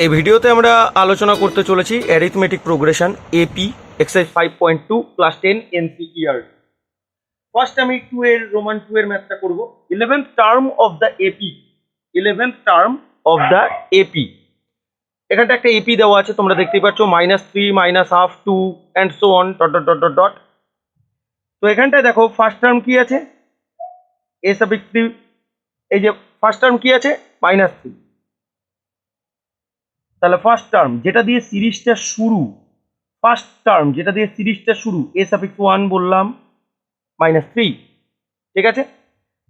এই ভিডিওতে আমরা আলোচনা করতে চলেছি arithmetic progression AP exercise 5.2 class 10 NCER. First আমি 2 এর রোমান 2 এর ম্যাথটা করব। 11th term of the AP, 11th term of the AP. এখানটা একটা এপি দেওয়া আছে, তোমরা দেখতেই পাচ্ছ -3 -1/2 2 and so on dot dot dot dot dot. তো এখানটায় দেখো ফার্স্ট টার্ম কি আছে, এ সাফিক্স 3। এই যে ফার্স্ট টার্ম কি আছে, -3। তাহলে ফার্স্ট টার্ম যেটা দিয়ে সিরিজটা শুরু, ফার্স্ট টার্ম যেটা দিয়ে সিরিজটা শুরু, এ সাফিক্স 1 বললাম -3, ঠিক আছে।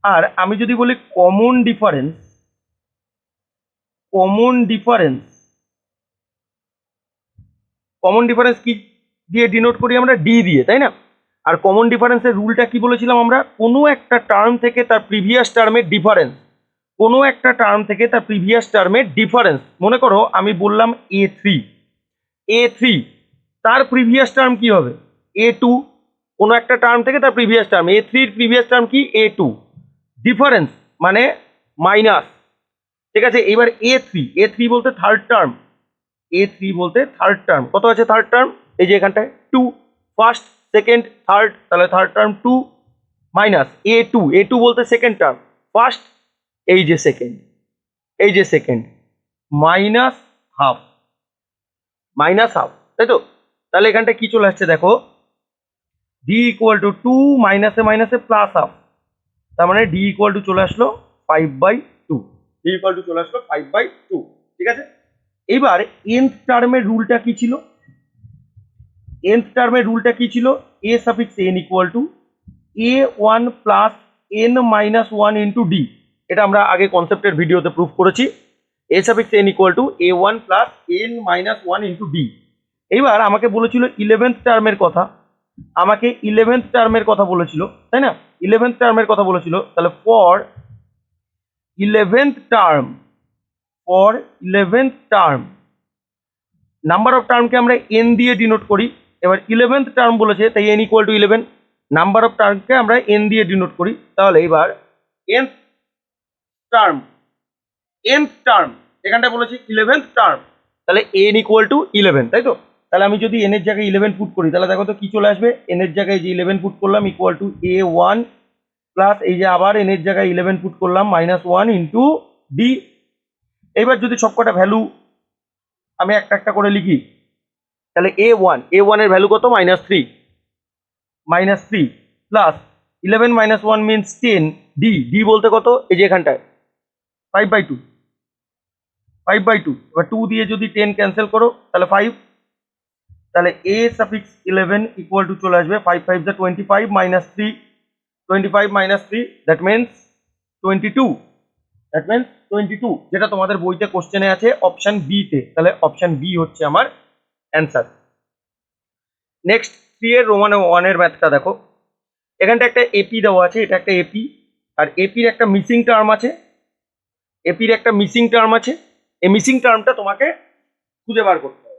আর আমি যদি বলি common difference, common difference, common difference কি দিয়ে ডিনোট করি আমরা, ডি দিয়ে, তাই না। আর কমন ডিফারেন্সের রুলটা কি বলেছিলাম আমরা, কোনো একটা টার্ম থেকে তার প্রিভিয়াস টার্মের ডিফারেন্স, কোনো একটা টার্ম থেকে তার প্রিভিয়াস টার্মের ডিফারেন্স। মনে করো আমি বললাম A3, তার প্রিভিয়াস টার্ম কি হবে, A2। কোনো একটা টার্ম থেকে তার প্রিভিয়াস টার্ম, A3 এর প্রিভিয়াস টার্ম কি, A2। ডিফারেন্স মানে মাইনাস, ঠিক আছে। এবার A3 বলতে থার্ড টার্ম, A3 বলতে থার্ড টার্ম। কত আছে থার্ড টার্ম, এই যে এখানটায় 2, ফার্স্ট সেকেন্ড থার্ড, তাহলে থার্ড টার্ম 2 মাইনাস A2 বলতে সেকেন্ড টার্ম, ফার্স্ট এই যে সেকেন্ড, এই যে সেকেন্ড, মাইনাস হাফ, তাই তো। তাহলে এখানটা কি চলে আসছে দেখো, ডি ইকুয়াল টু 2 মাইনাসে মাইনাসে প্লাস হাফ, তার মানে ডি ইকুয়াল টু চলে আসলো 5/2, ডি ইকুয়াল টু চলে আসলো 5/2, ঠিক আছে। এবার nth টার্মের রুলটা কি ছিল, nth টার্মের রুলটা কি ছিল, a suffix n equal to a1 plus n minus 1 into D. এটা আমরা আগে কনসেপ্টের ভিডিওতে প্রুফ করেছি। a suffix n equal to a1 plus n minus 1 into D. এইবার আমাকে বলেছিল 11th টার্মের কথা, আমাকে 11th টার্মের কথা বলেছিল, তাই না। 11th টার্মের কথা বলেছিল, তাহলে for 11th term, for 11th term number of টার্মকে আমরা n দিয়ে ডিনোট করি। এবার 11th টার্ম বলেছে, তাই n equal to 11, number of টার্মকে আমরা n দিয়ে ডিনোট করি। তাহলে এবার nth টার্ম, nth টার্ম এখানটা বলেছি 11th টার্ম, তাহলে n ইকুয়াল টু 11, তাই তো। তাহলে আমি যদি n এর জায়গায় 11 পুট করি, তাহলে দেখো তো কি চলে আসবে, n এর জায়গায় যে 11 পুট করলাম ইকুয়াল টু a1 প্লাস এই যে আবার n এর জায়গায় 11 পুট করলাম -1 ইন্টু ডি। এবার যদি সবকটা ভ্যালু আমি একটা একটা করে লিখি, তাহলে a1 এর ভ্যালু কত, -3 প্লাস 11 মাইনাস 1 মিনস 10, ডি বলতে কত, এই যে এখানটায় 5/2, এবার 2 দিয়ে যদি 10 ক্যান্সেল করো তাহলে 5, তাহলে a সাফিক্স 11 ইকুয়াল টু চলে আসবে 5 5 যা 25 minus 3, 25 minus 3 that means 22, that means 22, যেটা তোমাদের বইতে কোশ্চেনে আছে অপশন বি তে। তাহলে অপশন বি হচ্ছে আমার অ্যান্সার। নেক্সট 3 এর রোমান 1 এর ম্যাথটা দেখো। এখানটা একটা এপি দেওয়া আছে, এটা একটা এপি, আর এপির একটা মিসিং টার্ম আছে, এপির একটা মিসিং টার্ম আছে। এই মিসিং টার্মটা তোমাকে খুঁজে বার করতে হবে।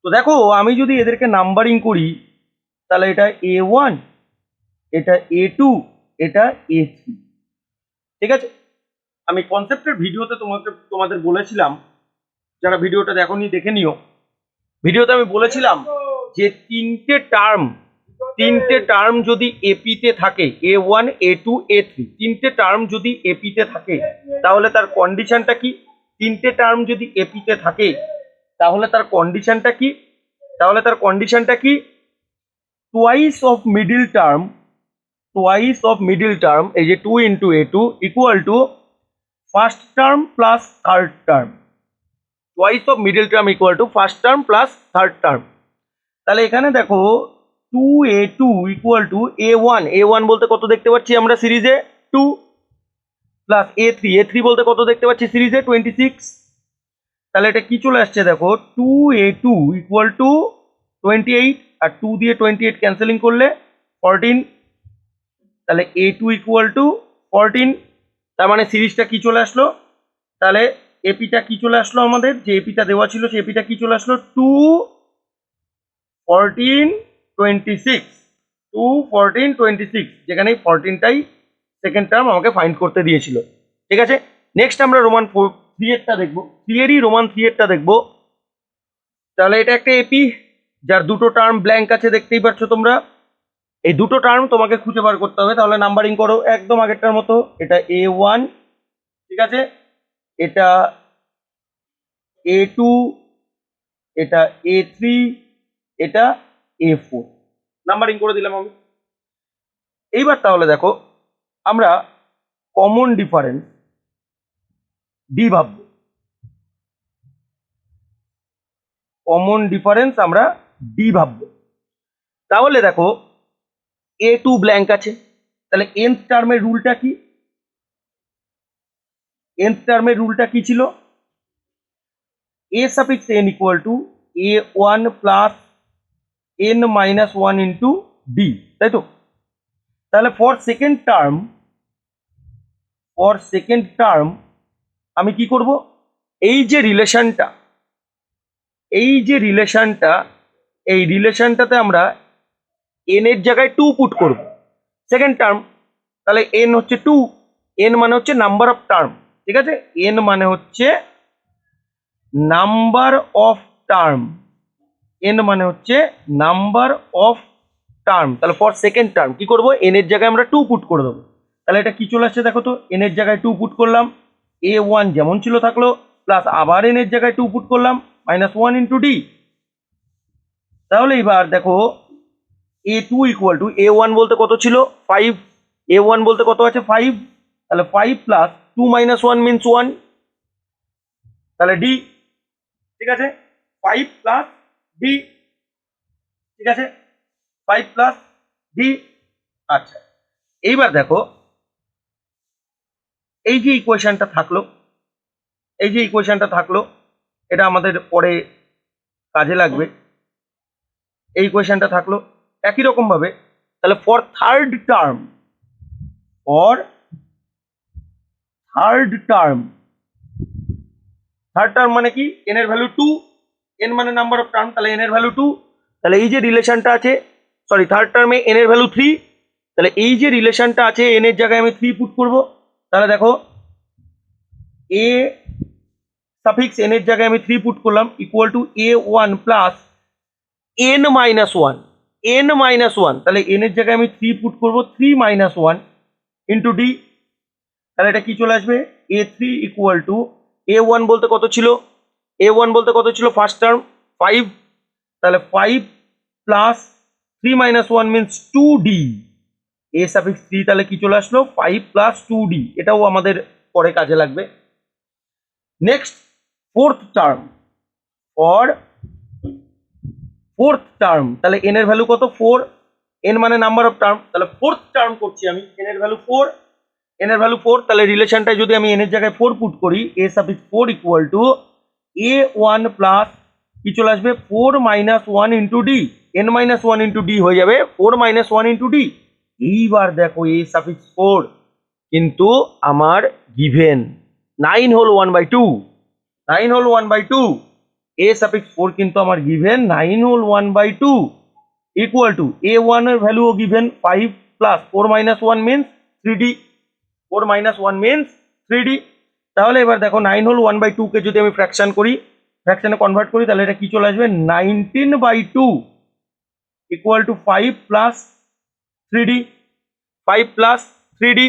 তো দেখো আমি যদি এদেরকে নাম্বারিং করি, তাহলে এটা A1, এটা A2, এটা A3, ঠিক আছে। আমি কনসেপ্টের ভিডিওতে তোমাদের বলেছিলাম, যারা ভিডিওটা দেখোনি দেখে নিও। ভিডিওতে আমি বলেছিলাম যে তিনটে টার্ম যদি এপিতে থাকে, A1 A2 A3, তিনটে টার্ম যদি এপিতে থাকে তাহলে তার কন্ডিশনটা কি, তিনটে টার্ম যদি এপিতে থাকে তাহলে তার কন্ডিশনটা কি, তাহলে তার কন্ডিশনটা কি, twice of middle term, twice of middle term, এই যে 2 into A2 equal to first term plus third term, twice of middle term equal to first term plus third term. তাহলে এখানে দেখো 2A2 ইকুয়াল টু A1 বলতে কত দেখতে পাচ্ছি আমরা সিরিজে 2, প্লাস A3 বলতে কত দেখতে পাচ্ছি সিরিজে 26। তাহলে এটা কি চলে আসছে দেখো, 2A2 ইকুয়াল টু 28, আর 2 দিয়ে 28 ক্যান্সেলিং করলে 14, তাহলে A2 ইকুয়াল টু 14। তার মানে সিরিজটা কি চলে আসলো, তাহলে এপিটা কি চলে আসলো, আমাদের যে এপিটা দেওয়া ছিল সেই এপিটা কি চলে আসলো, 2 14 26, 2 14 26, যেখানে 14টাই সেকেন্ড টার্ম আমাকে ফাইন্ড করতে দিয়েছিল, ঠিক আছে। নেক্সট আমরা রোমান 3 এরটা দেখবো, 3 এরই রোমান 3 এরটা দেখবো। তাহলে এটা একটা এপি যার দুটো টার্ম ব্ল্যাঙ্ক আছে, দেখতেই পাচ্ছ তোমরা। এই দুটো টার্ম তোমাকে খুঁজে বার করতে হবে। তাহলে নাম্বারিং করো একদম আগেরটার মতো। এটা A1, ঠিক আছে, এটা A2, এটা A3, এটা A4, নাম্বারিং করে দিলাম আমি। এইবার তাহলে দেখো আমরা কমন ডিফারেন্স ডি ভাববো। কমন ডিফারেন্স আমরা ডি ভাববো। তাহলে দেখো A2 ব্ল্যাঙ্ক আছে, তাহলে nth টার্মের রুলটা কি? nth টার্মের রুলটা কি ছিল? a suffix n equal to a1 plus n minus 1 into D, তাই তো? তাহলে ফর সেকেন্ড টার্ম আমি কি করব? এই যে রিলেশনটাতে আমরা n এর জায়গায় 2 পুট করব। সেকেন্ড টার্ম, তাহলে n হচ্ছে 2, n মানে হচ্ছে নাম্বার অফ টার্ম, ঠিক আছে? n মানে হচ্ছে নাম্বার অফ টার্ম, n মানে হচ্ছে নাম্বার অফ টার্ম। তাহলে ফর সেকেন্ড টার্ম কি করব? n এর জায়গায় আমরা 2 পুট করে দেবো। তাহলে এটা কি চলে আসছে দেখো তো, n এর জায়গায় 2 পুট করলাম, a1 যেমন ছিল থাকলো, প্লাস আবার n এর জায়গায় 2 পুট করলাম, মাইনাস 1 ইন্টু ডি। তাহলে এবার দেখো a2 ইকুয়াল টু a1 বলতে কত ছিল? 5, a1 বলতে কত আছে? 5, তাহলে 5 প্লাস 2 মাইনাস 1 মিনস 1, তাহলে ডি, ঠিক আছে? 5 প্লাস ডি, ঠিক আছে? 5 প্লাস ডি। আচ্ছা, এইবার দেখো এই যে ইকুয়েশনটা থাকলো, এটা আমাদের পরে কাজে লাগবে। এই ইকুয়েশনটা থাকলো একই রকম ভাবে। তাহলে ফর থার্ড টার্ম মানে কি? n এর ভ্যালু 2, n মানে নাম্বার অফ টার্ম, তাহলে n এর ভ্যালু 2। তাহলে এই যে রিলেশনটা আছে, সরি থার্ড টার্মে n এর ভ্যালু 3, তাহলে এই যে রিলেশনটা আছে n এর জায়গায় আমি 3 পুট করব। তাহলে দেখো a সাফিক্স n এর জায়গায় আমি 3 পুট করলাম equal to a1 plus n minus 1, তাহলে n এর জায়গায় আমি 3 পুট করব, 3 মাইনাস 1 ইন্টু ডি। তাহলে এটা কি চলে আসবে? a3 ইকুয়াল টু a1 বলতে কত ছিল? ফার্স্ট টার্ম 5, তাহলে 5 plus 3 minus 1 means 2d, a suffix 3, তাহলে কি চলে আসলো? 5 প্লাস 2d। এটাও আমাদের পরে কাজে লাগবে। নেক্সট ফোর্থ টার্ম, তাহলে n এর ভ্যালু কত? 4, n মানে নাম্বার অফ টার্ম, তাহলে ফোর্থ টার্ম করছি আমি, n এর ভ্যালু 4, তাহলে রিলেশনটায় যদি আমি n এর জায়গায় 4 পুট করি, a suffix 4 equal to a1 plus কি চলে আসবে? 4 minus 1 into D, n minus 1 into D হয়ে যাবে 4 মাইনাস 1 ইন্টু ডি। এইবার দেখো a সাফিক্স 4 কিন্তু আমার গিভেন 9 হোল 1/2, a সাফিক্স 4 কিন্তু আমার given 9 whole 1/2 equal to a1 এর ভ্যালুও given 5 plus 4 minus 1 means 3d, 4 minus 1 means 3d। তাহলে এবার দেখো 9 হোল 1/2 কে যদি আমি ফ্র্যাকশনে কনভার্ট করি, তাহলে এটা কি চলে আসবে? 19/2 equal to 5 plus 3d, 5 plus 3d।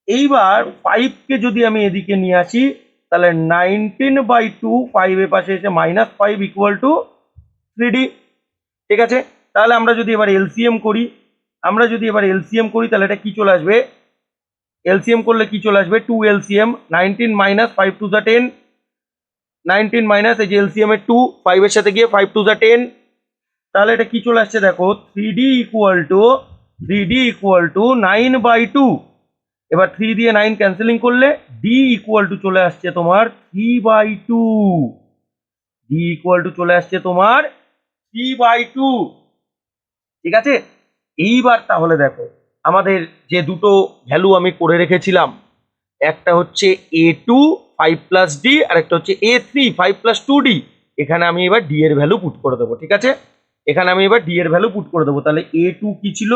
এইবার 5 কে যদি আমি এদিকে নিয়ে আসি, তাহলে 19/2 5 এর পাশে এসে মাইনাস 5 ইকুয়াল টু 3d, ঠিক আছে? তাহলে আমরা যদি এবার এলসিএম করি, তাহলে এটা কি চলে আসবে? এলসিএম করলে কি চলে আসবে? 2 এলসিএম, 19 মাইনাস 5 টু যা 10, 19 মাইনাস এই যে এলসিএম এর 2, 5 এর সাথে গিয়ে 5 টু যা 10, তাহলে এটা কি চলে আসছে দেখো? 3d equal to 9/2। এবার 3 দিয়ে 9 ক্যান্সেলিং করলে d ইকুয়াল টু চলে আসছে তোমার 3/2, ঠিক আছে? এইবার তাহলে দেখো আমাদের যে দুটো ভ্যালু আমি করে রেখেছিলাম, একটা হচ্ছে a2 5 প্লাস ডি, আর একটা হচ্ছে a3 5 প্লাস 2d। এখানে আমি এবার d এর ভ্যালু পুট করে দেবো, ঠিক আছে? তাহলে a2 কি ছিল?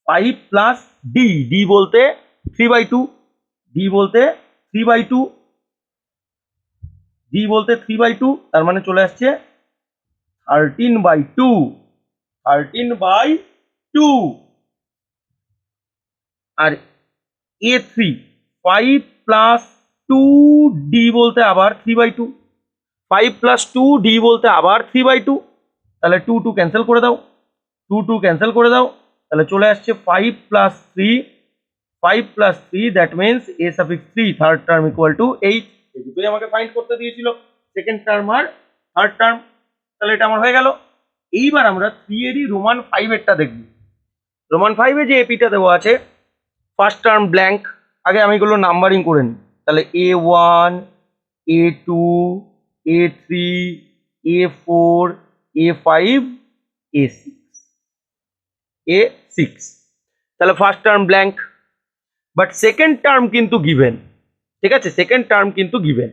5 প্লাস d, d বলতে 3/2, ডি বলতে 3/2, তার মানে চলে আসছে 13/2, 13/2। আর A3 5 প্লাস 2D বলতে আবার 3/2, 5 প্লাস 2D বলতে আবার 3/2, তাহলে 2 ক্যান্সেল করে দাও, 2 ক্যান্সেল করে দাও, তাহলে চলে আসছে 5 plus 3, 5 plus 3 that means A suffix 3 third term equal to 8। এই দুটোই আমাকে ফাইন্ড করতে দিয়েছিল, সেকেন্ড টার্ম আর থার্ড টার্ম। তাহলে এটা আমার হয়ে গেল। এইবার আমরা 3 এরই রোমান 5 এরটা দেখব। রোমান 5 এ যে এপিটা দেওয়া আছে ফার্স্ট টার্ম ব্ল্যাঙ্ক, আগে আমি এগুলো নাম্বারিং করে নিই। তাহলে A1, A2, A3, A4, A5, A6, A6। তাহলে first term blank, but second term কিন্তু গিভেন, ঠিক আছে, সেকেন্ড টার্ম কিন্তু গিভেন।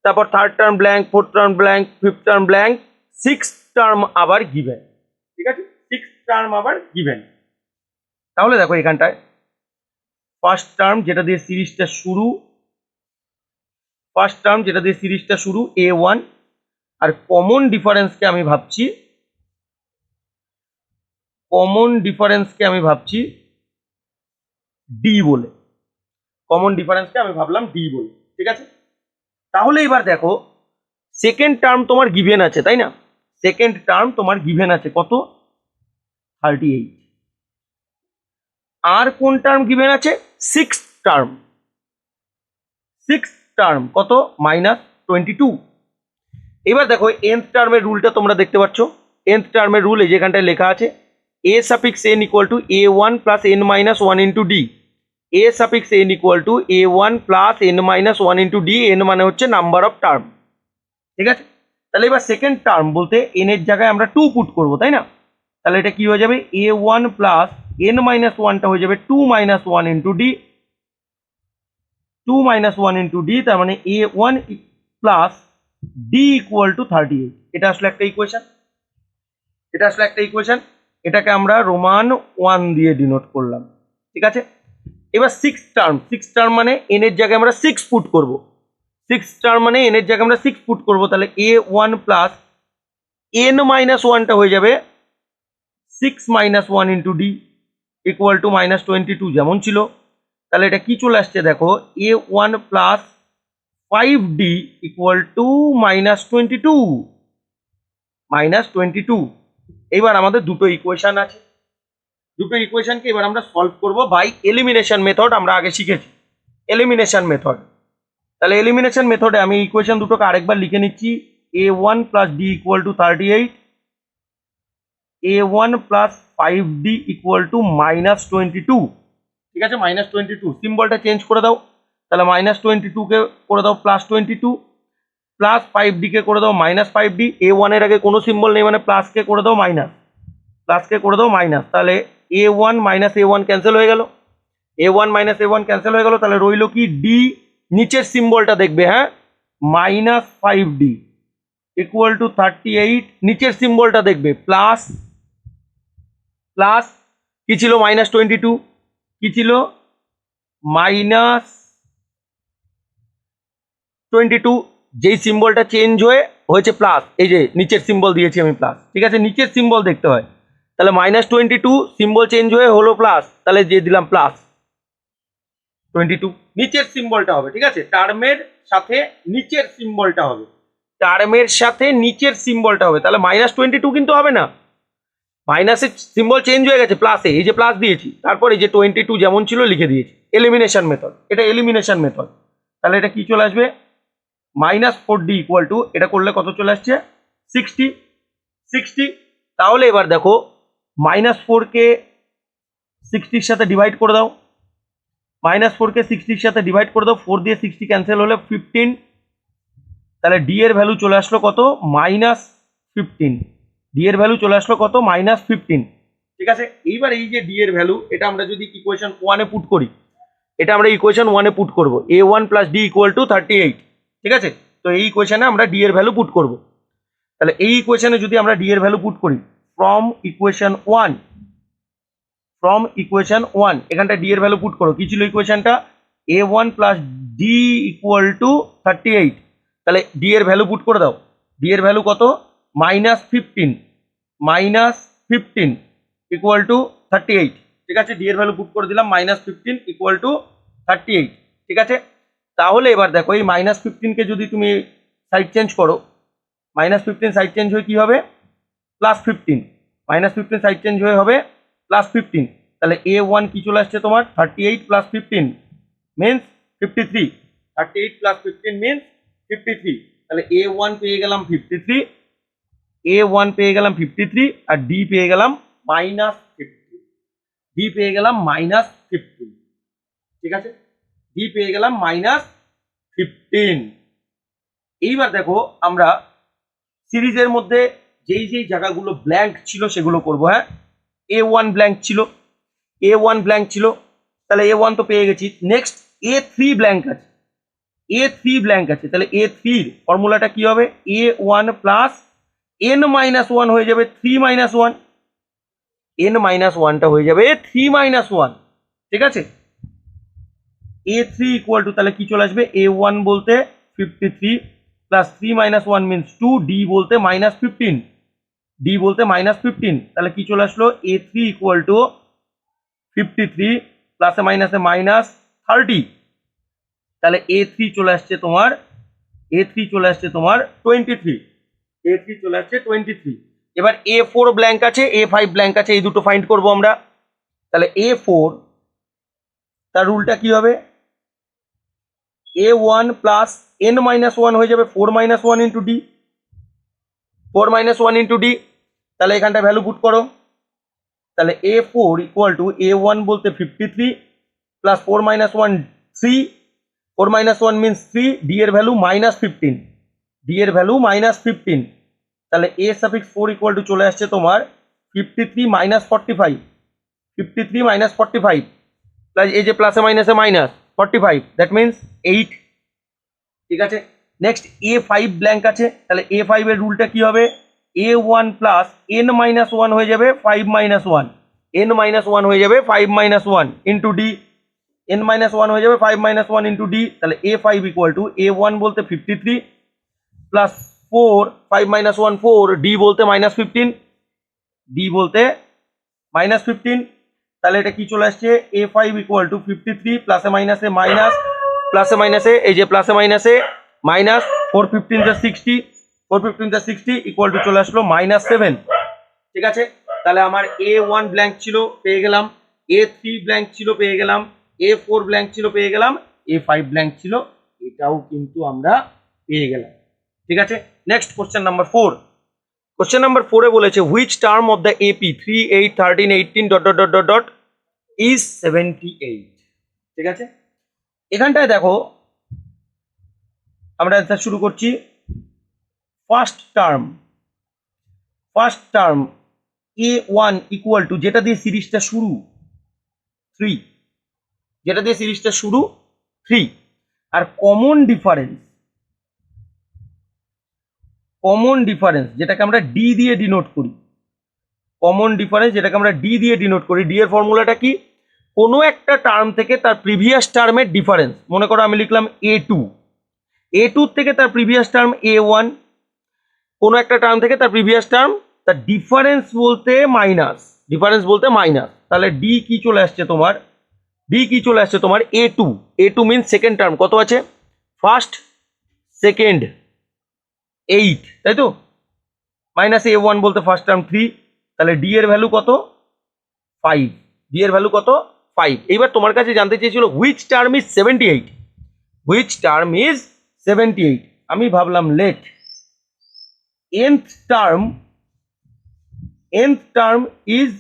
তারপর third term blank, fourth term blank, fifth term blank, sixth term আবার গিভেন, ঠিক আছে, সিক্সথ টার্ম আবার গিভেন। তাহলে দেখো এখানটায় ফার্স্ট টার্ম যেটা দিয়ে সিরিজটা শুরু, ফার্স্ট টার্ম যেটা দিয়ে সিরিজটা শুরু A1, আর কমন ডিফারেন্সকে আমি ভাবছি, কমন ডিফারেন্সকে আমি ভাবছি ডি বলে, কমন ডিফারেন্সকে আমি ভাবলাম ডি বলে, ঠিক আছে। তাহলে এবার দেখো সেকেন্ড টার্ম তোমার গিভেন আছে, তাই না, সেকেন্ড টার্ম তোমার গিভেন আছে কত, 38। আর কোন টার্ম গিভেন আছে, সিক্সথ টার্ম, সিক্সথ টার্ম কত, -22। এবার দেখো nth টার্মের রুলটা তোমরা দেখতে পাচ্ছ, nth টার্মের রুল এই যেখানটায় লেখা আছে a suffix n equal to a1 plus n minus 1 into D, a suffix n equal to a1 plus n minus 1 into D, n মানে হচ্ছে নাম্বার অফ টার্ম, ঠিক আছে। তাহলে এবার সেকেন্ড টার্ম বলতে n এর জায়গায় আমরা 2 পুট করবো, তাই না। তাহলে এটা কি হয়ে যাবে, a1 প্লাস n মাইনাস 1টা হয়ে যাবে 2 minus 1 into D, 2 minus 1 into D, তার মানে a1 plus D equal to 38। এটা আসলে একটা ইকুয়েশন, এটা আসলে একটা ইকুয়েশন, এটাকে আমরা রোমান 1 দিয়ে ডিনোট করলাম, ঠিক আছে। এবার সিক্স টার্ম, সিক্স টার্ম মানে n এর জায়গায় আমরা 6 পুট করব, সিক্স টার্ম মানে n এর জায়গায় আমরা 6 পুট করব, তাহলে a1 প্লাস n মাইনাস 1টা হয়ে যাবে 6 minus 1 into D equal to -22 যেমন ছিল। তাহলে এটা কি চলে আসছে দেখো, a1 plus 5d equal to -22, -22। এইবার আমাদের দুটো ইকুয়েশন আছে, দুটো ইকুয়েশনকে এবার আমরা সলভ করব বাই এলিমিনেশন মেথড, আমরা আগে শিখেছি এলিমিনেশন মেথড। তাহলে এলিমিনেশন মেথডে আমি ইকুয়েশন দুটোকে আরেকবার লিখে নিচ্ছি, a1 plus d equal to 38, a1 plus 5d equal to -22, ঠিক আছে, -22। সিম্বলটা চেঞ্জ করে দাও, তাহলে -22 কে করে দাও +22, প্লাস 5d কে করে দাও -5d, a1 এর আগে কোনো সিম্বল নেই মানে প্লাস কে করে দাও মাইনাস, প্লাস কে করে দাও মাইনাস, তাহলে a1 মাইনাস a1 ক্যান্সেল হয়ে গেল, a1 মাইনাস a1 ক্যান্সেল হয়ে গেল, তাহলে রইল কি d, নিচের সিম্বলটা দেখবে, হ্যাঁ, -5d ইকুয়াল টু 38, নিচের সিম্বলটা দেখবে প্লাস, প্লাস কি ছিল -22, কি ছিল -22, যেই সিম্বলটা চেঞ্জ হয়েছে প্লাস, এই যে নিচের সিম্বল দিয়েছি আমি প্লাস, ঠিক আছে, নিচের সিম্বল দেখতে হয়, তাহলে -22 সিম্বল চেঞ্জ হয়ে হলো প্লাস, তাহলে যে দিলাম প্লাস 22, নিচের সিম্বলটা হবে, ঠিক আছে, টার্মের সাথে নিচের সিম্বলটা হবে, টার্মের সাথে নিচের সিম্বলটা হবে, তাহলে -22 কিন্তু হবে না, মাইনাসের সিম্বল চেঞ্জ হয়ে গেছে প্লাসে, এই যে প্লাস দিয়েছি, তারপর এই যে 22 যেমন ছিল লিখে দিয়েছি, এলিমিনেশন মেথড, এটা এলিমিনেশন মেথড। তাহলে এটা কি চলে আসবে, -4d ইকুয়াল টু, এটা করলে কত চলে আসছে 60, 60। তাহলে এবার দেখো -4 কে 60 সাথে ডিভাইড করে দাও, -4 কে 60 সাথে ডিভাইড করে দাও, 4 দিয়ে 60 ক্যান্সেল হলে 15, তাহলে ডি এর ভ্যালু চলে আসলো কত, -15, ডি এর ভ্যালু চলে আসলো কত, -15, ঠিক আছে। এইবার এই যে ডি এর ভ্যালু, এটা আমরা যদি ইকুয়েশন 1 এ পুট করি, এটা আমরা ইকুয়েশন 1 এ পুট করব, a1 plus D equal to 38, ঠিক আছে। তো এই ইকুয়েশনে আমরা ডি এর ভ্যালু পুট করব, তাহলে এই ইকুয়েশনে যদি আমরা ডি এর ভ্যালু পুট করি ফ্রম ইকুয়েশন 1, ফ্রম ইকুয়েশন 1 এখানটা ডি এর ভ্যালু পুট করো, কি ছিল ইকুয়েশনটা, a1 plus D equal to 38, তাহলে ডি এর ভ্যালু পুট করে দাও। ডি এর ভ্যালু কত? -15 -15 ইকুয়াল টু 38। ঠিক আছে, ডি এর ভ্যালু পুট করে দিলাম, -15 ইকুয়াল টু 38। ঠিক আছে, তাহলে এবার দেখো এই -15 যদি তুমি সাইড চেঞ্জ করো, -15 সাইড চেঞ্জ হয়ে কি হবে? +15। -15 সাইড চেঞ্জ হয়ে হবে +15। তাহলে A1 কি চলে আসছে তোমার? 38 + 15 মিনস 53। 38 + 15 মিনস 53। তাহলে A1 পেয়ে গেলাম 53, A1 পেয়ে গেলাম 53, আর ডি পেয়ে গেলাম -50। ডি পেয়ে গেলাম -15। ঠিক আছে, ডি পেয়ে গেলাম -15। এইবার দেখো আমরা সিরিজের মধ্যে যেই যেই জায়গাগুলো ব্ল্যাঙ্ক ছিল সেগুলো করবো। হ্যাঁ, A1 ব্ল্যাঙ্ক ছিল, A1 ব্ল্যাঙ্ক ছিল, তাহলে A1 তো পেয়ে গেছি। নেক্সট A3 ব্ল্যাঙ্ক আছে, A3 ব্ল্যাঙ্ক আছে, তাহলে A3 এর ফর্মুলাটা কি হবে? A1 প্লাস n-1 হয়ে যাবে 3-1, n-1টা হয়ে যাবে 3-1। ঠিক আছে, A3 ইকুয়াল টু তাহলে কি চলে আসবে? A1 বলতে 53 প্লাস 3-1 মিনস 2, ডি বলতে -15, ডি বলতে -15। তাহলে কি চলে আসলো? A3 ইকুয়াল টু 53 প্লাসে মাইনাসে -30। তাহলে A3 চলে আসছে তোমার, A3 চলে আসছে তোমার 23। A3 চলে আসছে 23। এবার A4 ব্ল্যাঙ্ক আছে, A5 ব্ল্যাঙ্ক আছে, এই দুটো ফাইন্ড করবো আমরা। তাহলে A4 তার রুলটা কি হবে? A1 প্লাস n-1 হয়ে যাবে 4-1 ইন্টু ডি, 4-1 ইন্টু ডি। তাহলে এখানটা ভ্যালু পুট করো। তাহলে A4 ইকুয়াল টু A1 বলতে 53 প্লাস 4-1 3, 4-1 মিনস 3, ডি এর ভ্যালু -15, ডি এর ভ্যালু -15। তাহলে A সাফিক্স 4 ইকুয়াল টু চলে আসছে তোমার 53 -45, 53 -45 প্লাস এই যে প্লাসে মাইনাসে -45, দ্যাট মিনস 8। ঠিক আছে, নেক্সট A5 ব্ল্যাঙ্ক আছে, তাহলে A5 এর রুলটা কি হবে? A1 প্লাস n-1 হয়ে যাবে 5-1, n-1 হয়ে যাবে 5-1 ইন্টু ডি, n-1 হয়ে যাবে 5-1 ইন্টু ডি। তাহলে A5 ইকুয়াল টু A1 বলতে 53 প্লাস 4, 5-1 4, ডি বলতে -15, ডি বলতে -15। তাহলে এটা কি চলে আসছে? A5 ইকুয়াল টু 53 প্লাসে মাইনাসে মাইনাস, প্লাসে মাইনাসে এই যে প্লাসে মাইনাসে মাইনাস, 4-15 যা 60, 4-15 যা 60 ইকুয়াল টু চলে আসলো -7। ঠিক আছে, তাহলে আমার A1 ব্ল্যাঙ্ক ছিল, পেয়ে গেলাম। A3 ব্ল্যাঙ্ক ছিল, পেয়ে গেলাম। A4 ব্ল্যাঙ্ক ছিল, পেয়ে গেলাম। A5 ব্ল্যাঙ্ক ছিল, এটাও কিন্তু আমরা পেয়ে গেলাম। ঠিক আছে, next question number 4। Question number 4 এ বলেছে which term of the AP 3, 8, 13, 18 dot dot dot dot dot is 78। ঠিক আছে, এখানটায় দেখো আমরা অ্যান্সার শুরু করছি। First term A1 equal to, যেটা দিয়ে সিরিজটা শুরু 3, যেটা দিয়ে সিরিজটা শুরু 3, আর কমন ডিফারেন্স যেটাকে আমরা ডি দিয়ে ডিনোট করি, কমন ডিফারেন্স যেটাকে আমরা ডি দিয়ে ডিনোট করি। ডি এর ফর্মুলাটা কি? কোনো একটা টার্ম থেকে তার প্রিভিয়াস টার্মের ডিফারেন্স। মনে করো আমি লিখলাম A2, A2 থেকে তার প্রিভিয়াস টার্ম A1, কোনো একটা টার্ম থেকে তার প্রিভিয়াস টার্ম, তার ডিফারেন্স বলতে মাইনাস, তাহলে ডি কি চলে আসছে তোমার? ডি কি চলে আসছে তোমার? A2, A2 means second term কত আছে? ফার্স্ট, সেকেন্ড, 8, তাই তো? মাইনাস A1 বলতে ফার্স্ট টার্ম 3, তাহলে ডি এর ভ্যালু কত? 5, ডি এর ভ্যালু কত? 5। এইবার তোমার কাছে জানতে চেয়েছিল which term is 78, which term is 78। আমি ভাবলাম let nth term is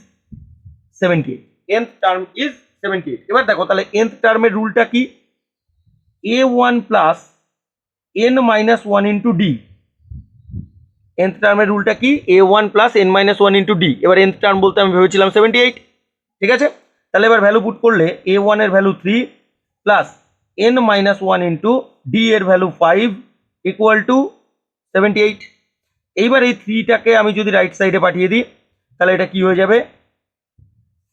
78, nth term is 78। এবার দেখো তাহলে nth টার্মের রুলটা কি? A1 plus n-1 into D, nth টার্মের রুলটা কি? A1 plus n-1 into D. এবার nth টার্ম বলতে আমি ভেবেছিলাম 78। ঠিক আছে, তাহলে এবার ভ্যালু পুট করলে A1 এর value 3 plus n-1 into D এর ভ্যালু 5 ইকুয়াল টু 78। এইবার এই 3টাকে আমি যদি রাইট সাইডে পাঠিয়ে দিই, তাহলে এটা কি হয়ে যাবে?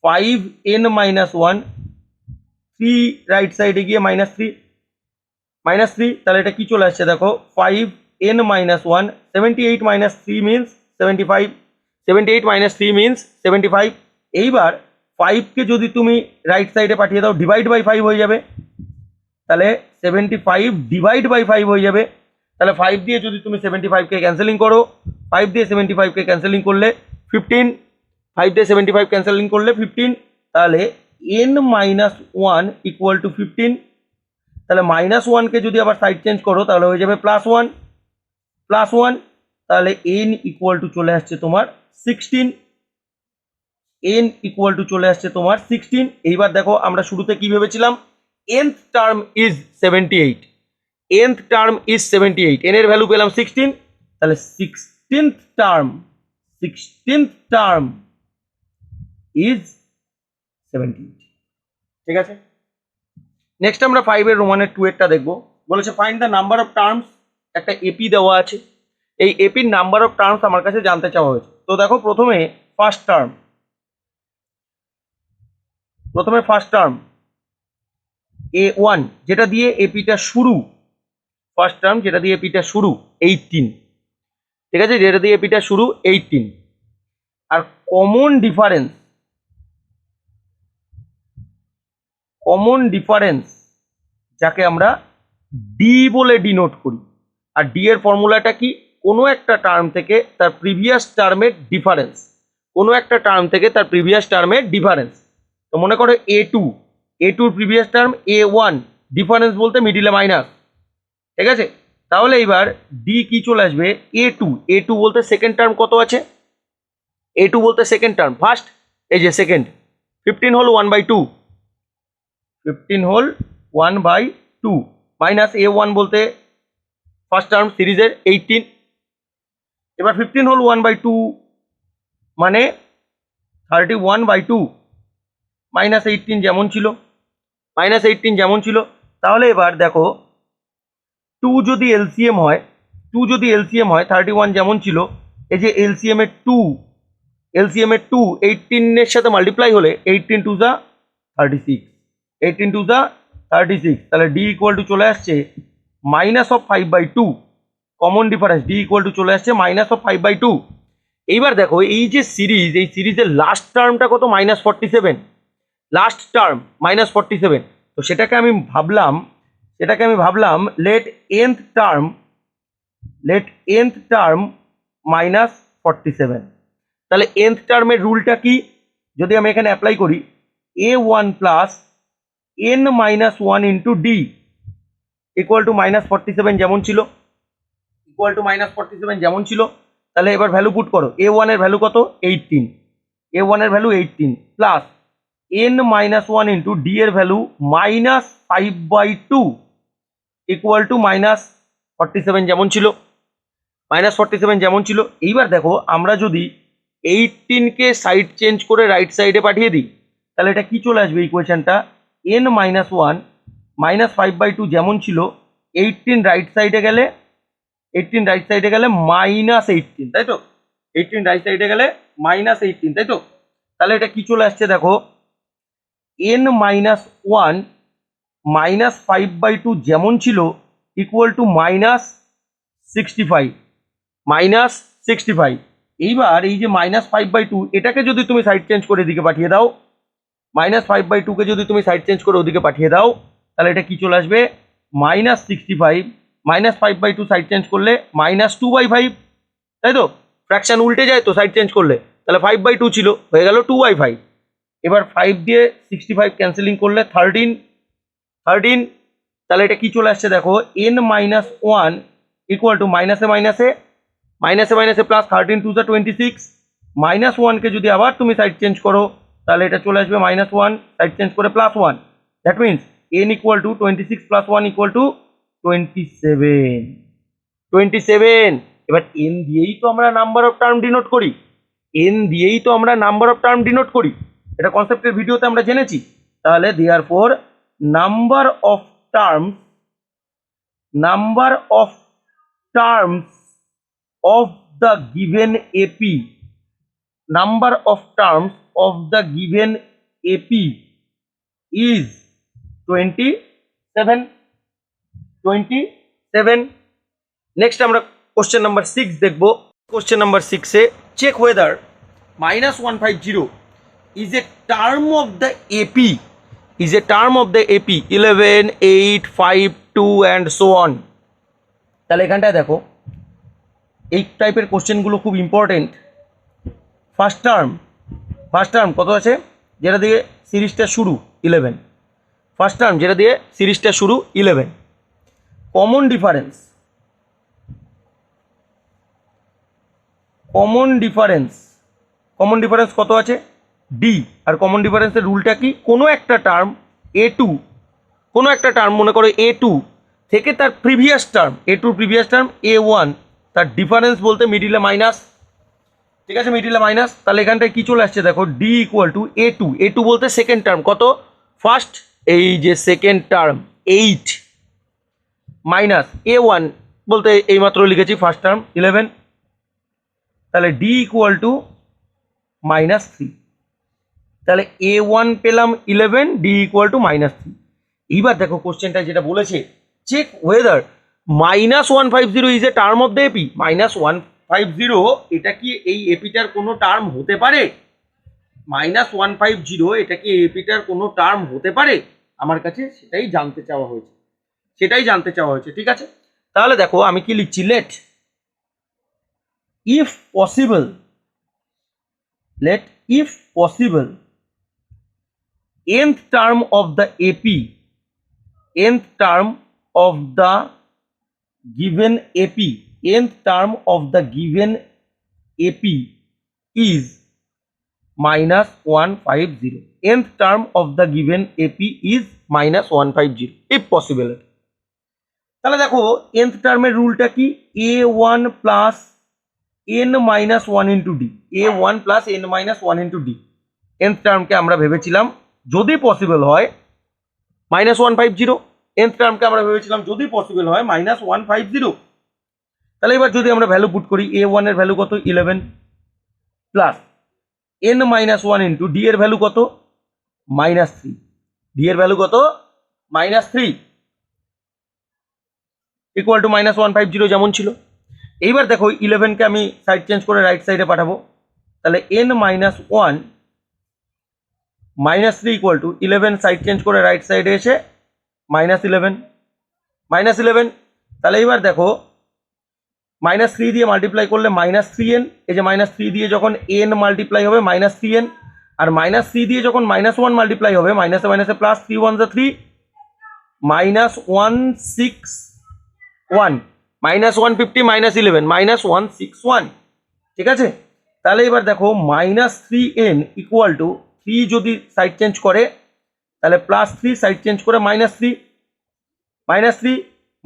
5n-1, 3 রাইট সাইডে গিয়ে -3, -3 তাহলে এটা কি চলে আসছে দেখো 5n - 1 78 - 3 মিন্স 75 78 - 3 মিন্স 75 এইবার 5 কে যদি তুমি রাইট সাইডে পাঠিয়ে দাও ডিভাইড বাই 5 হয়ে যাবে তাহলে 75 ডিভাইড বাই 5 হয়ে যাবে তাহলে 5 দিয়ে যদি তুমি 75 কে ক্যান্সেলিং করো 5 দিয়ে 75 কে ক্যান্সেলিং করলে 15 5 দিয়ে 75 ক্যান্সেলিং করলে 15 তাহলে n - 1 ইকুয়াল টু 15 তাহলে -1 কে যদি আবার সাইড চেঞ্জ করো তাহলে হয়ে যাবে +1 তাহলে n ইকুয়াল টু চলে আসছে তোমার 16 n ইকুয়াল টু চলে আসছে তোমার 16 এইবার দেখো আমরা শুরুতে কি ভেবেছিলাম nth term is 78 nth term is 78 n এর ভ্যালু পেলাম 16 তাহলে 16th টার্ম ইজ 78 ঠিক আছে নেক্সট আমরা 5 এর রোমানের 2 এরটা দেখবো বলেছে find the number of terms একটা এপি দেওয়া আছে এই এপির নাম্বার অফ টার্মস আমার কাছে জানতে চাওয়া হয়েছে তো দেখো প্রথমে ফার্স্ট টার্ম a1 যেটা দিয়ে এপিটা শুরু ফার্স্ট টার্ম যেটা দিয়ে এপিটা শুরু 18 ঠিক আছে যেটা দিয়ে এপিটা শুরু 18 আর কমন ডিফারেন্স যাকে আমরা ডি বলে ডিনোট করি আর ডি এর ফর্মুলাটা কি কোনো একটা টার্ম থেকে তার প্রিভিয়াস টার্মের ডিফারেন্স তো মনে করো a2 previous term a1 difference বলতে মিডিলে মাইনাস ঠিক আছে তাহলে এবার ডি কি চলে আসবে a2 বলতে সেকেন্ড টার্ম কত আছে a2 বলতে সেকেন্ড টার্ম ফার্স্ট এই যে সেকেন্ড 15 হোল 1/2 মাইনাস a1 বলতে ফার্স্ট টার্ম সিরিজের 18 এবার 15 হোল 1/2 মানে 31/2 মাইনাস 18 যেমন ছিল তাহলে এবার দেখো 2 যদি এলসিএম হয় 31 যেমন ছিল এই যে এলসিএম এর 2 18 এর সাথে মাল্টিপ্লাই হলে 18 2 যা 36 তাহলে ডি ইকুয়াল টু চলে আসছে -5/2 common difference D equal to চলে আসছে -5/2 এইবার দেখো এই যে এই সিরিজের লাস্ট টার্মটা কত -47 লাস্ট টার্ম -47 তো সেটাকে আমি ভাবলাম লেট nth টার্ম -47 তাহলে nth টার্মের রুলটা কি যদি আমি এখানে অ্যাপ্লাই করি a1 plus n - 1 into D equal to -47 যেমন ছিল তাহলে এবার ভ্যালু পুট করো a1 এর ভ্যালু কত 18 প্লাস n - 1 ইন্টু ডি এর ভ্যালু -5/2 ইকুয়াল টু -47 যেমন ছিল এইবার দেখো আমরা যদি 18 কে সাইড চেঞ্জ করে রাইট সাইডে পাঠিয়ে দিই তাহলে এটা কি চলে আসবে ইকুয়েশনটা n - 1 -5/2 যেমন ছিল 18 রাইট সাইডে গেলে -18 তাই তো 18 রাইট সাইডে গেলে -18 তাই তো তাহলে এটা কি চলে আসছে দেখো n - 1 -5/2 যেমন ছিল ইকুয়াল টু -65 এইবার এই যে -5/2 এটাকে যদি তুমি সাইড চেঞ্জ করে এদিকে পাঠিয়ে দাও -5/2 কে যদি তুমি সাইড চেঞ্জ করে ওদিকে পাঠিয়ে দাও তাহলে এটা কি চলে আসবে -65 -5/2 সাইড চেঞ্জ করলে -2/5 তাই তো ফ্র্যাকশন উল্টে যায় তো সাইড চেঞ্জ করলে তাহলে 5/2 ছিল হয়ে গেল 2/5 এবার 5 দিয়ে 65 ক্যান্সেলিং করলে 13 তাহলে এটা কি চলে আসছে দেখো n - 1 ইকুয়াল টু মাইনাসে প্লাস 13 2 26 -1 কে যদি আবার তুমি সাইড চেঞ্জ করো তাহলে এটা চলে আসবে -1 সাইড চেঞ্জ করে +1 that means n equal two 26 + 1 equal to 27 এবার n দিয়েই তো আমরা নাম্বার অফ টার্ম ডিনোট করি এটা কনসেপ্টের ভিডিওতে আমরা জেনেছি তাহলে therefore number of terms of the given AP is 27 27। Next আমরা কোশ্চেন নাম্বার 6 দেখব। কোশ্চেন নাম্বার 6-এ check whether -150 is a term of the AP, is a term of the AP 11, 8, 5, 2 and so on। তাহলে এখানটায় দেখো এই টাইপের কোশ্চেনগুলো খুব ইম্পর্টেন্ট। ফার্স্ট টার্ম কত আছে, যেটা দিয়ে সিরিজটা শুরু 11, ফার্স্ট টার্ম যেটা দিয়ে সিরিজটা শুরু 11। কমন ডিফারেন্স কত আছে, ডি। আর কমন ডিফারেন্সের রুলটা কি, কোনো একটা টার্ম মনে করো A2 থেকে তার প্রিভিয়াস টার্ম A1, তার ডিফারেন্স বলতে মিডিলে মাইনাস, ঠিক আছে, মিডিলে মাইনাস। তাহলে এখানটায় কি চলে আসছে দেখো, ডি ইকুয়াল টু A2 বলতে সেকেন্ড টার্ম কত, ফার্স্ট, এই যে সেকেন্ড টার্ম 8 মাইনাস A1 বলতে এইমাত্র লিখেছি ফার্স্ট টার্ম 11। তাহলে ডি ইকুয়াল টু -3। তাহলে A1 পেলাম 11, ডি ইকুয়াল টু -3। এইবার দেখো কোশ্চেনটা যেটা বলেছে, check whether -150 is a term of the AP. -150 এটা কি এই এপিটার কোনো টার্ম হতে পারে? -150 এটা কি এই এপিটার কোনো টার্ম হতে পারে? আমার কাছে সেটাই জানতে চাওয়া হয়েছে, ঠিক আছে। তাহলে দেখো আমি কি লিখছি, let if possible nth term of the AP, nth term of the given AP, nth term of the given AP is -150, nth term of the given AP is -150 if possible। তাহলে দেখো nth টার্মের রুলটা কি, A1 plus n-1 into D, A1 plus n-1 into D. nth টার্মকে আমরা ভেবেছিলাম যদি possible হয় -150, nth টার্মকে আমরা ভেবেছিলাম যদি পসিবল হয় -150। তাহলে এবার যদি আমরা ভ্যালু পুট করি, A1 এর ভ্যালু কত 11 প্লাস n-1 ইন্টু ডি এর ভ্যালু কত -3, ডি এর ভ্যালু কত -3 ইকুয়াল টু -150 যেমন ছিল। এইবার দেখো 11কে আমি সাইড চেঞ্জ করে রাইট সাইডে পাঠাবো। তাহলে n-1 -3 equal to 11 side change করে রাইট সাইডে এসে -11। তাহলে এইবার দেখো -3 দিয়ে মাল্টিপ্লাই করলে -3n, এই যে -3 দিয়ে যখন n মাল্টিপ্লাই হবে -3n, আর -3 দিয়ে যখন -1 মাল্টিপ্লাই হবে মাইনাসে মাইনাসে প্লাস, 3 1 3, -161, -150 -11 -161, ঠিক আছে। তাহলে এবার দেখো -3n ইকুয়াল টু 3 যদি সাইড চেঞ্জ করে তাহলে +3 সাইড চেঞ্জ করে -3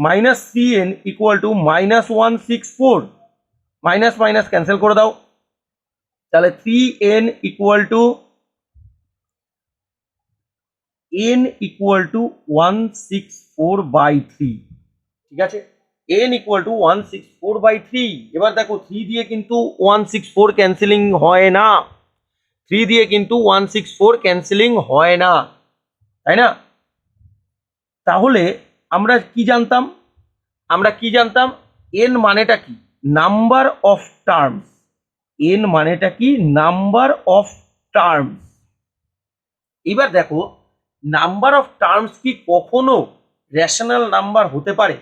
-3n equal to -164, minus minus cancel করে দাও। তাহলে 3n equal to n equal two 164/3, ঠিক আছে, n ইকুয়াল টু 164/3। এবার দেখো 3 দিয়ে কিন্তু 164 ক্যান্সেলিং হয় না, 3 দিয়ে কিন্তু 164 ক্যান্সেলিং হয় না, তাই না? তাহলে আমরা কি জানতাম, n মানেটা কি, নাম্বার অফ টার্মস। n মানেটা কি, নাম্বার অফ টার্মস। এবার দেখো নাম্বার অফ টার্মস কি কখনো রেশনাল নাম্বার হতে পারে?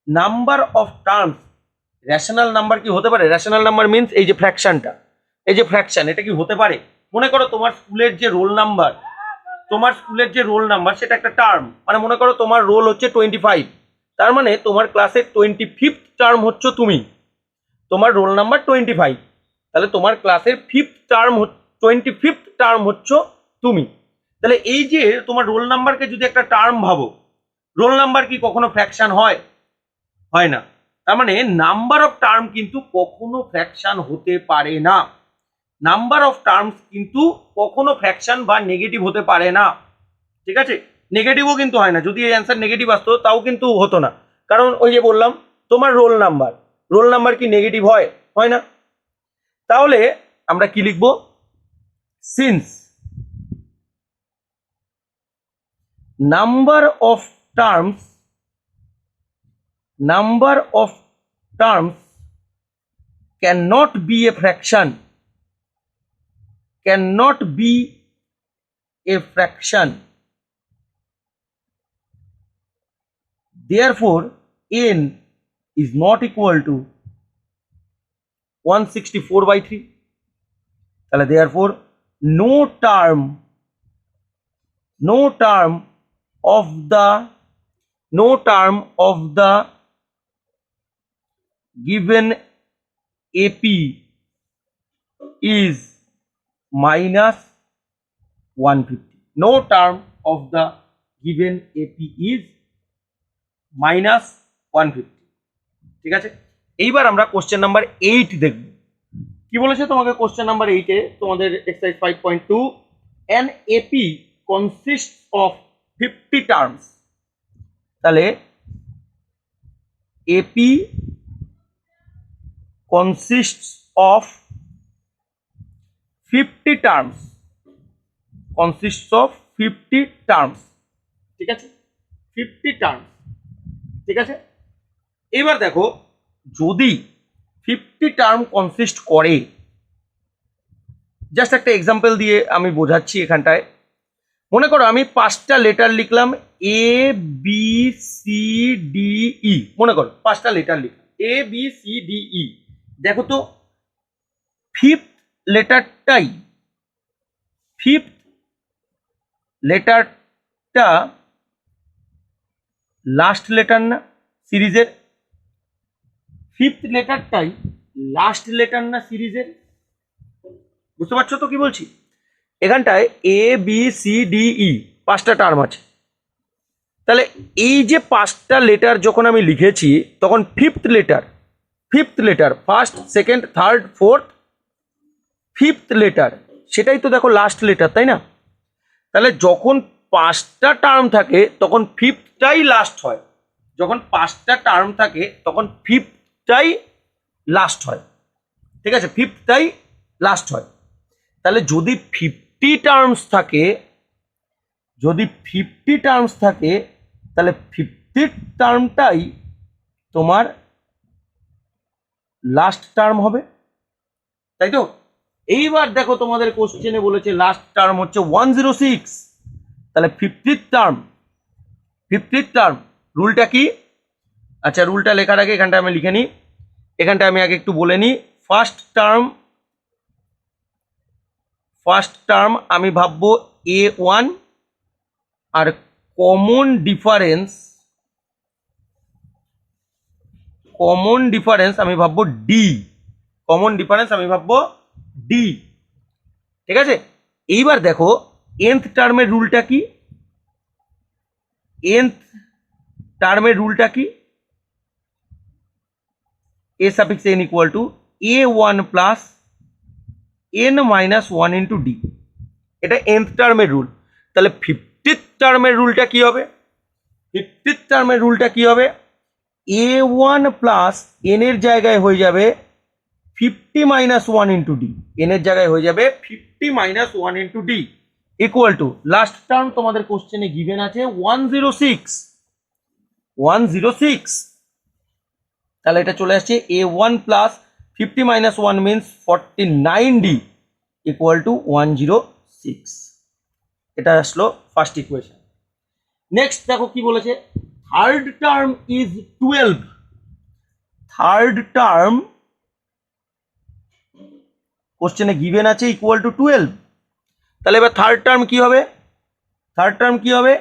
Number of terms rational number কি হতে পারে? রেশনাল নাম্বার মিন্স এই যে ফ্র্যাকশনটা, এই যে ফ্র্যাকশন, এটা কি হতে পারে? মনে করো তোমার স্কুলের যে রোল নাম্বার সেটা একটা টার্ম, মানে মনে করো তোমার রোল হচ্ছে 25, তার মানে তোমার ক্লাসের 25th টার্ম হচ্ছে তুমি, তোমার রোল নাম্বার 25, তাহলে তোমার ক্লাসের 25th টার্ম হচ্ছে তুমি। তাহলে এই যে তোমার রোল নাম্বারকে যদি একটা টার্ম ভাবো, রোল নাম্বার কি কখনো ফ্র্যাকশন হয়? হয় না। তার মানে নাম্বার অফ টার্ম কিন্তু কখনো ফ্র্যাকশন হতে পারে না, নাম্বার অফ টার্মস কিন্তু কখনো ফ্র্যাকশন বা নেগেটিভ হতে পারে না, ঠিক আছে। নেগেটিভও কিন্তু হয় না, যদি এই অ্যান্সার নেগেটিভ আসতো তাও কিন্তু হতো না, কারণ ওই যে বললাম তোমার রোল নাম্বার কি নেগেটিভ হয়? হয় না। তাহলে আমরা কি লিখবো, since number of terms number of terms cannot be a fraction, cannot be a fraction, therefore n is not equal to 164/3. তাহলে therefore no term of the given AP is minus 150. No term of the given AP is minus 150. ঠিক আছে, এইবার আমরা question number 8 দেখব। কি বলেছে তোমাকে question number 8 এ তোমাদের exercise 5.2, an AP consists of 50 terms। তাহলে AP consists of 50 terms, consists of 50 terms, ঠিক আছে, 50 terms, ঠিক আছে। এবার দেখো যদি 50 টার্ম কনসিস্ট করে, জাস্ট একটা এক্সাম্পল দিয়ে আমি বোঝাচ্ছি এখানটায়। মনে করো আমি 5টা লেটার লিখলাম A B C D E, মনে করো 5টা লেটার লিখলাম A B C D E. দেখো তো ফিফথ লেটারটা লাস্ট লেটার না সিরিজের? ফিফথ লেটারটাই লাস্ট লেটার না সিরিজের? বুঝতে পারছো তো কি বলছি? এখানটায় A B C D E 5টা টার্ম আছে। তাহলে এই যে 5টা লেটার যখন আমি লিখেছি তখন fifth letter first, second, third, fourth, fifth letter সেটাই তো দেখো লাস্ট লেটার, তাই না? তাহলে যখন 5টা টার্ম থাকে তখন ফিফথটাই লাস্ট হয়, যখন 5টা টার্ম থাকে তখন ফিফথটাই লাস্ট হয়, ঠিক আছে, ফিফথটাই লাস্ট হয়। তাহলে যদি 50 টার্মস থাকে, তাহলে 50th টার্মটাই তোমার লাস্ট টার্ম হবে, তাই তো? এইবার দেখো তোমাদের কোশ্চেনে বলেছে লাস্ট টার্ম হচ্ছে 106। তাহলে 50th টার্ম রুলটা কি? আচ্ছা, রুলটা লেখার আগে এখানটা আমি লিখে নিই, এখানটা আমি আগে একটু বলে নিই। ফার্স্ট টার্ম আমি ভাববো A1, আর কমন ডিফারেন্স আমি ভাববো ডি, ঠিক আছে। এইবার দেখো nth টার্মের রুলটা কি? a suffix n equal to a1 plus n minus 1 into d, এটা nth টার্মের রুল। তাহলে 50th টার্মের রুলটা কি হবে? a1 প্লাস n এর জায়গায় হয়ে যাবে 50 minus 1 into d, n এর জায়গায় হয়ে যাবে 50 minus 1 into d equal to last term তোমাদের কোশ্চেনে গিভেন আছে 106। তাহলে এটা চলে আসছে a1 plus 50 minus 1 means 49d equal to 106। এটা আসলো ফার্স্ট ইকুয়েশন। নেক্সট দেখো কি বলেছে, third term is 12। Third term কোশ্চেনে গিভেন আছে ইকুয়াল টু 12। তাহলে এবার থার্ড টার্ম কি হবে?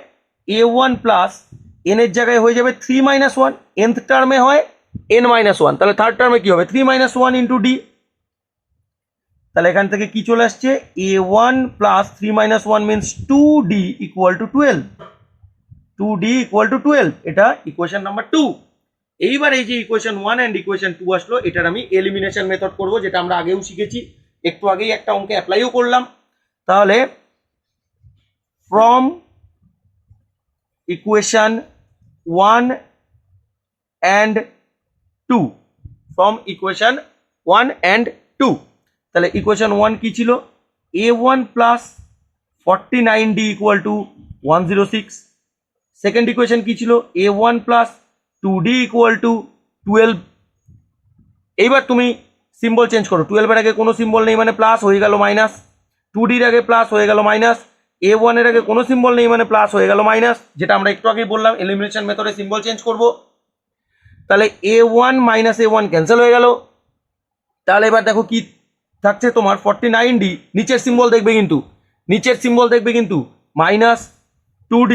a1 প্লাস n এর জায়গায় হয়ে যাবে 3 minus 1, nth টার্মে হয় n minus 1, তাহলে থার্ড টার্মে কি হবে? 3 minus 1 into d। তাহলে এখান থেকে কি চলে আসছে? a1 plus 3 minus 1 means 2d equal to 12, 2d equal to 12, এটা ইকুয়েশন নাম্বার 2। এইবার এই যে ইকুয়েশন 1 এন্ড ইকুয়েশন 2 আসলো, এটার আমি এলিমিনেশন মেথড করব, যেটা আমরা আগেও শিখেছি, একটু আগেই একটা অঙ্কে অ্যাপ্লাইও করলাম। তাহলে ফ্রম ইকুয়েশন 1 and 2, তাহলে ইকুয়েশন 1 কি ছিল? a1 plus 49d equal to 106। Second equation কি ছিল? a1 plus 2d equal to 12। এইবার তুমি সিম্বল চেঞ্জ করো, 12 এর আগে কোনো সিম্বল নেই মানে প্লাস হয়ে গেল মাইনাস, 2d এর আগে প্লাস হয়ে গেল মাইনাস, a1 এর আগে কোনো সিম্বল নেই মানে প্লাস হয়ে গেল মাইনাস, যেটা আমরা একটু আগেই বললাম এলিমিনেশন মেথডে সিম্বল চেঞ্জ করব। তাহলে a1 মাইনাস a1 ক্যান্সেল হয়ে গেল। তাহলে এবার দেখো কি থাকছে তোমার 49d, নিচের সিম্বল দেখবে কিন্তু, নিচের সিম্বল দেখবে কিন্তু মাইনাস 2d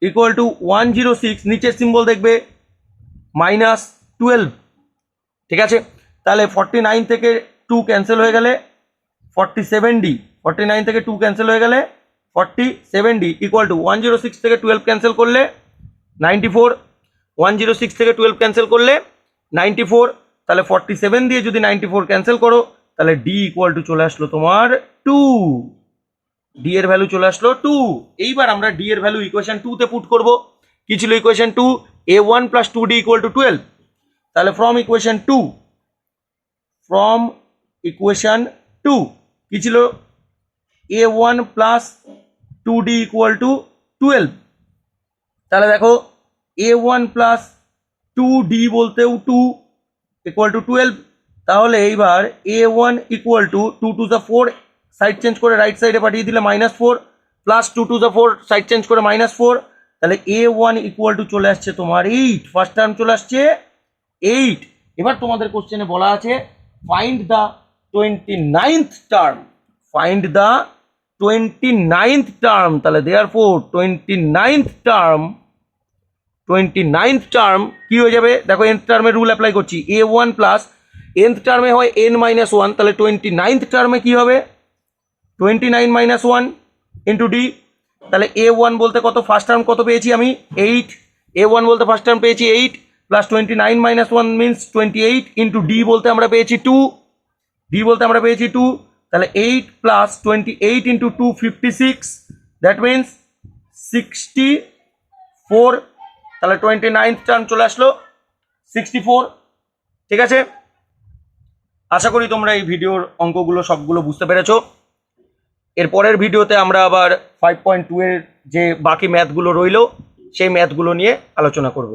ইকুয়াল টু 106, নিচের সিম্বল দেখবে মাইনাস 12। ঠিক আছে, তাহলে 49 থেকে 2 ক্যান্সেল হয়ে গেলে 47d, 49 থেকে 2 ক্যান্সেল হয়ে গেলে 47d ইকুয়াল টু 106 থেকে 12 ক্যান্সেল করলে 94, 106 থেকে 12 ক্যান্সেল করলে 94। তাহলে 47 দিয়ে যদি 94 ক্যান্সেল করো তাহলে d ইকুয়াল টু চলে আসলো তোমার 2, d এর ভ্যালু চলে আসলো 2। এইবার আমরা d এর ভ্যালু ইকুয়েশন 2 তে পুট করব। কি ছিল equation 2? a1 plus 2d equal to 12। তাহলে ফ্রম ইকুয়েশন 2 কি ছিল? a1 plus 2d equal to 12। তাহলে দেখো a1 প্লাস 2d বলতেও 2 ইকুয়াল টু 12। তাহলে এইবার a1 equal to 2 to the 4, side change করে রাইট সাইডে পাঠিয়ে দিলে -4, plus 2 to the 4, side change করে -4। তাহলে a1 ইকুয়াল টু চলে আসছে তোমার 8, ফার্স্ট টার্ম চলে আসছে 8। এবার তোমাদের কোশ্চেনে বলা আছে find the 29th term, find the 29th term. তাহলে দেয়ারফোর 29th টার্ম কি হয়ে যাবে? দেখো nth টার্মের রুল অ্যাপ্লাই করছি, a1 প্লাস nth টার্মে হয় n-1, তাহলে 29th টার্মে কি হবে? 29 মাইনাস 1 ইন্টু ডি। তাহলে a1 বলতে কত, ফার্স্ট টার্ম কত পেয়েছি আমি? 8। a1 বলতে ফার্স্ট টার্ম পেয়েছি 8 plus 29 minus 1 means 28 into D বলতে আমরা পেয়েছি 2, ডি বলতে আমরা পেয়েছি 2। তাহলে 8 প্লাস 28 ইন্টু 2 56, দ্যাট মিনস 64। তাহলে 29th টার্ম চলে আসলো 64। ঠিক আছে, আশা করি তোমরা এই ভিডিওর অঙ্কগুলো সবগুলো বুঝতে পেরেছো। এর পরের ভিডিওতে আমরা আবার 5.2 এর যে বাকি ম্যাথগুলো রইলো সেই ম্যাথগুলো নিয়ে আলোচনা করব।